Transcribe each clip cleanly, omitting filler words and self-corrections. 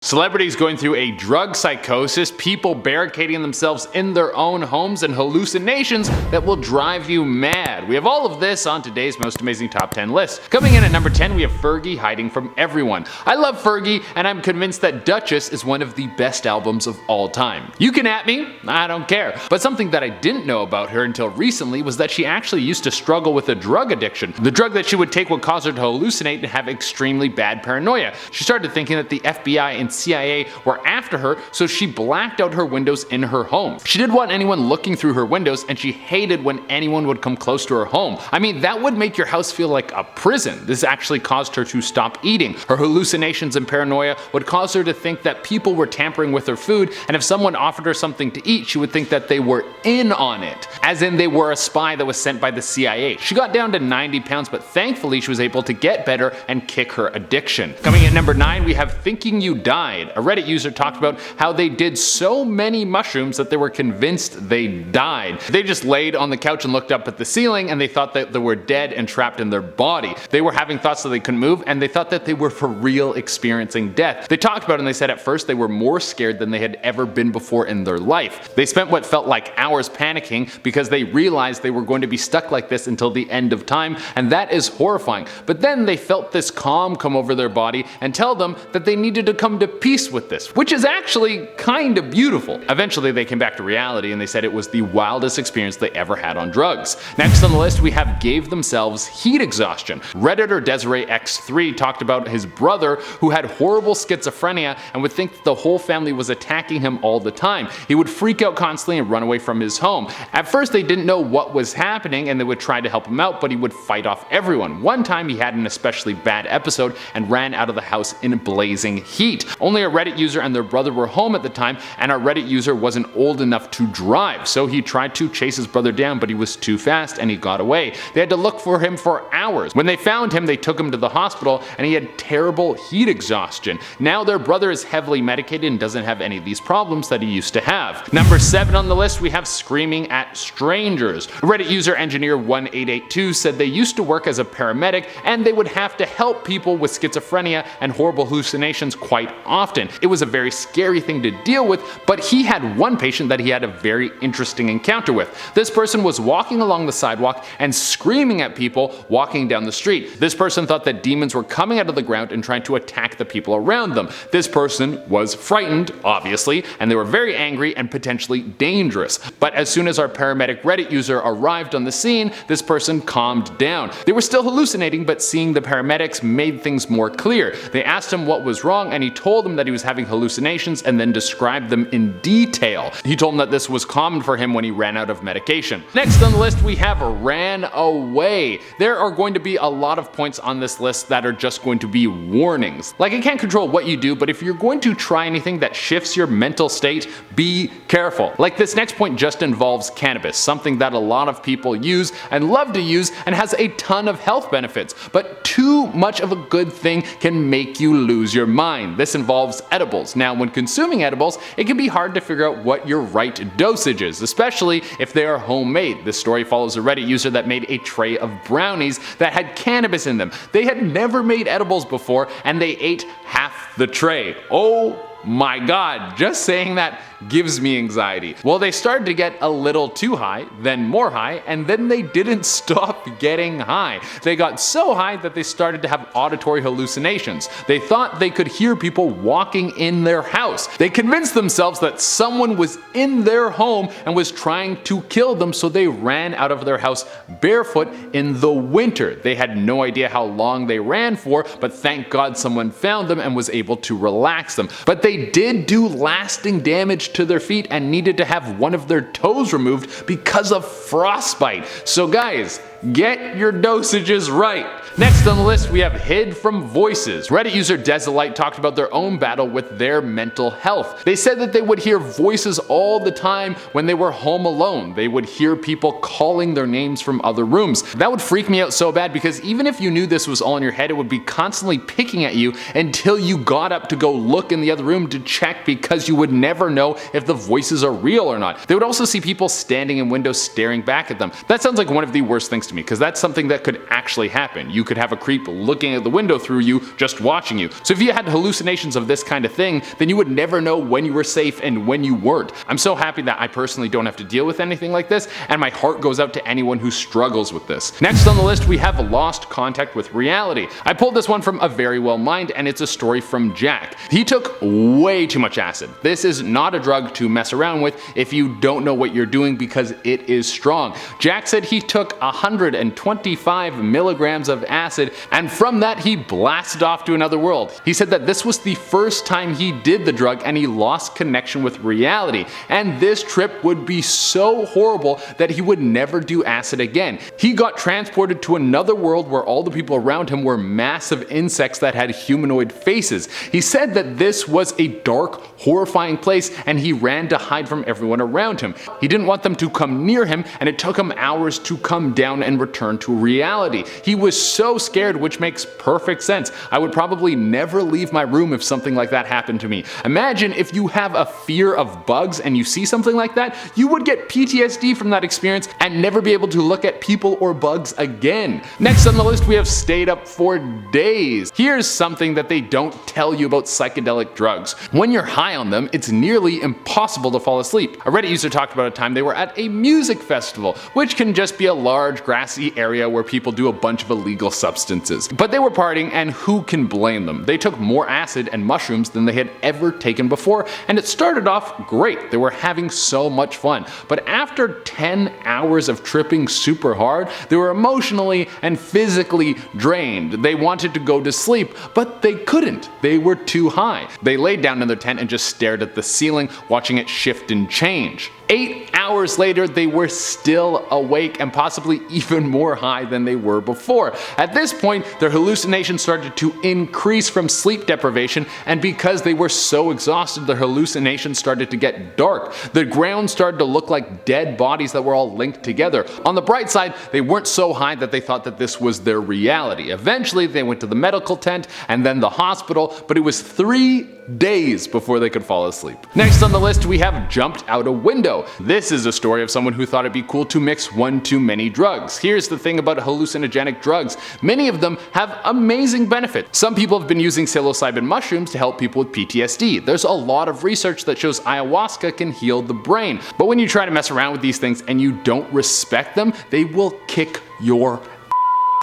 Celebrities going through a drug psychosis, people barricading themselves in their own homes, and hallucinations that will drive you mad. We have all of this on today's most amazing top 10 list. Coming in at number 10, we have Fergie hiding from everyone. I love Fergie, and I'm convinced that Duchess is one of the best albums of all time. You can at me, I don't care. But something that I didn't know about her until recently was that she actually used to struggle with a drug addiction. The drug that she would take would cause her to hallucinate and have extremely bad paranoia. She started thinking that the FBI and CIA were after her, so she blacked out her windows in her home. She didn't want anyone looking through her windows, and she hated when anyone would come close to her home. I mean, that would make your house feel like a prison. This actually caused her to stop eating. Her hallucinations and paranoia would cause her to think that people were tampering with her food, and if someone offered her something to eat, she would think that they were in on it, as in they were a spy that was sent by the CIA. She got down to 90 pounds, but thankfully she was able to get better and kick her addiction. Coming at number 9, we have Thinking You Died. A Reddit user talked about how they did so many mushrooms that they were convinced they died. They just laid on the couch and looked up at the ceiling, and they thought that they were dead and trapped in their body. They were having thoughts that they couldn't move, and they thought that they were for real experiencing death. They talked about it and they said at first they were more scared than they had ever been before in their life. They spent what felt like hours panicking because they realized they were going to be stuck like this until the end of time, and that is horrifying. But then they felt this calm come over their body and tell them that they needed to come to peace with this, which is actually kind of beautiful. Eventually they came back to reality and they said it was the wildest experience they ever had on drugs. Next on the list we have Gave Themselves Heat Exhaustion. Redditor Desiree X3 talked about his brother who had horrible schizophrenia and would think that the whole family was attacking him all the time. He would freak out constantly and run away from his home. At first they didn't know what was happening and they would try to help him out, but he would fight off everyone. One time he had an especially bad episode and ran out of the house in blazing heat. Only a Reddit user and their brother were home at the time, and our Reddit user wasn't old enough to drive, so he tried to chase his brother down, but he was too fast and he got away. They had to look for him for hours. When they found him, they took him to the hospital and he had terrible heat exhaustion. Now their brother is heavily medicated and doesn't have any of these problems that he used to have. Number 7 on the list, we have Screaming at Strangers. Reddit user engineer1882 said they used to work as a paramedic and they would have to help people with schizophrenia and horrible hallucinations quite often. It was a very scary thing to deal with, but he had one patient that he had a very interesting encounter with. This person was walking along the sidewalk and screaming at people walking down the street. This person thought that demons were coming out of the ground and trying to attack the people around them. This person was frightened, obviously, and they were very angry and potentially dangerous. But as soon as our paramedic Reddit user arrived on the scene, this person calmed down. They were still hallucinating, but seeing the paramedics made things more clear. They asked him what was wrong, and he told them that he was having hallucinations and then described them in detail. He told them that this was common for him when he ran out of medication. Next on the list we have Ran Away. There are going to be a lot of points on this list that are just going to be warnings. Like, I can't control what you do, but if you're going to try anything that shifts your mental state, be careful. Like, this next point just involves cannabis, something that a lot of people use and love to use and has a ton of health benefits, but too much of a good thing can make you lose your mind. This involves edibles. Now, when consuming edibles, it can be hard to figure out what your right dosage is, especially if they are homemade. This story follows a Reddit user that made a tray of brownies that had cannabis in them. They had never made edibles before and they ate half the tray. Oh my god, just saying that gives me anxiety. Well, they started to get a little too high, then more high, and then they didn't stop getting high. They got so high that they started to have auditory hallucinations. They thought they could hear people walking in their house. They convinced themselves that someone was in their home and was trying to kill them, so they ran out of their house barefoot in the winter. They had no idea how long they ran for, but thank God someone found them and was able to relax them. But they did do lasting damage to their feet and needed to have one of their toes removed because of frostbite. So guys, get your dosages right. Next on the list we have Hid from Voices. Reddit user Desolite talked about their own battle with their mental health. They said that they would hear voices all the time when they were home alone. They would hear people calling their names from other rooms. That would freak me out so bad because even if you knew this was all in your head, it would be constantly picking at you until you got up to go look in the other room to check, because you would never know if the voices are real or not. They would also see people standing in windows staring back at them. That sounds like one of the worst things to me, because that's something that could actually happen. You could have a creep looking at the window through you, just watching you. So if you had hallucinations of this kind of thing, then you would never know when you were safe and when you weren't. I'm so happy that I personally don't have to deal with anything like this, and my heart goes out to anyone who struggles with this. Next on the list, we have lost contact with reality. I pulled this one from A Very Well Mind, and it's a story from Jack. He took way too much acid. This is not a drug to mess around with if you don't know what you're doing, because it is strong. Jack said he took 125 milligrams of acid, and from that he blasted off to another world. He said that this was the first time he did the drug and he lost connection with reality, and this trip would be so horrible that he would never do acid again. He got transported to another world where all the people around him were massive insects that had humanoid faces. He said that this was a dark, horrifying place, and he ran to hide from everyone around him. He didn't want them to come near him, and it took him hours to come down and return to reality. He was so scared, which makes perfect sense. I would probably never leave my room if something like that happened to me. Imagine if you have a fear of bugs and you see something like that, you would get PTSD from that experience and never be able to look at people or bugs again. Next on the list, we have stayed up for days. Here's something that they don't tell you about psychedelic drugs. When you're high on them, it's nearly impossible to fall asleep. A Reddit user talked about a time they were at a music festival, which can just be a large grassy area where people do a bunch of illegal substances. But they were partying, and who can blame them? They took more acid and mushrooms than they had ever taken before, and it started off great. They were having so much fun. But after 10 hours of tripping super hard, they were emotionally and physically drained. They wanted to go to sleep, but they couldn't. They were too high. They laid down in their tent and just stared at the ceiling, watching it shift and change. 8 hours later, they were still awake and possibly even more high than they were before. At this point, their hallucinations started to increase from sleep deprivation, and because they were so exhausted, their hallucinations started to get dark. The ground started to look like dead bodies that were all linked together. On the bright side, they weren't so high that they thought that this was their reality. Eventually, they went to the medical tent and then the hospital, but it was 3 days before they could fall asleep. Next on the list, we have jumped out a window. This is a story of someone who thought it'd be cool to mix one too many drugs. Here's the thing about hallucinogenic drugs. Many of them have amazing benefits. Some people have been using psilocybin mushrooms to help people with PTSD. There's a lot of research that shows ayahuasca can heal the brain. But when you try to mess around with these things and you don't respect them, they will kick your ass.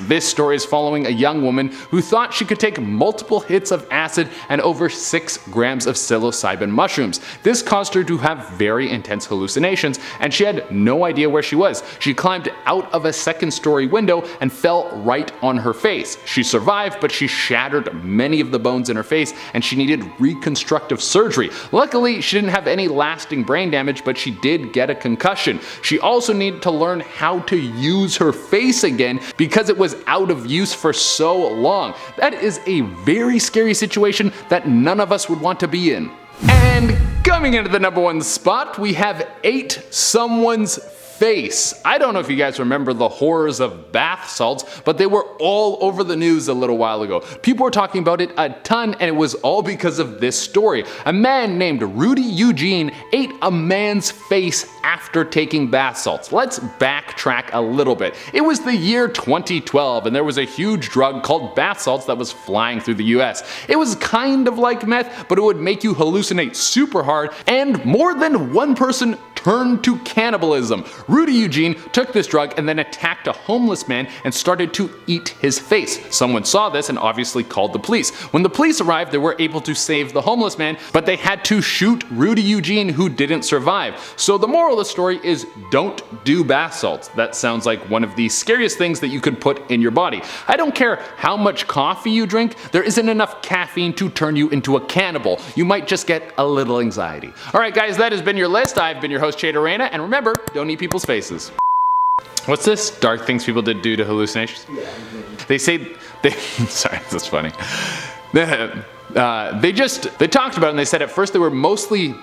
This story is following a young woman who thought she could take multiple hits of acid and over 6 grams of psilocybin mushrooms. This caused her to have very intense hallucinations, and she had no idea where she was. She climbed out of a second-story window and fell right on her face. She survived, but she shattered many of the bones in her face, and she needed reconstructive surgery. Luckily, she didn't have any lasting brain damage, but she did get a concussion. She also needed to learn how to use her face again because it was out of use for so long. That is a very scary situation that none of us would want to be in. And coming into the #1 spot, we have ate someone's face. I don't know if you guys remember the horrors of bath salts, but they were all over the news a little while ago. People were talking about it a ton, and it was all because of this story. A man named Rudy Eugene ate a man's face after taking bath salts. Let's backtrack a little bit. It was the year 2012, and there was a huge drug called bath salts that was flying through the US. It was kind of like meth, but it would make you hallucinate super hard, and more than one person turned to cannibalism. Rudy Eugene took this drug and then attacked a homeless man and started to eat his face. Someone saw this and obviously called the police. When the police arrived, they were able to save the homeless man, but they had to shoot Rudy Eugene, who didn't survive. So the moral of the story is don't do bath salts. That sounds like one of the scariest things that you could put in your body. I don't care how much coffee you drink, there isn't enough caffeine to turn you into a cannibal. You might just get a little anxiety. Alright guys, that has been your list. I've been your host Chad Arena, and remember, don't eat people's faces. What's this? Dark things people did due to hallucinations? They say sorry, that's funny. They talked about it and they said at first they were mostly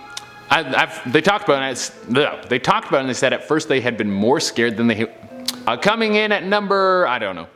they talked about it and they said at first they had been more scared than they coming in at number, I don't know.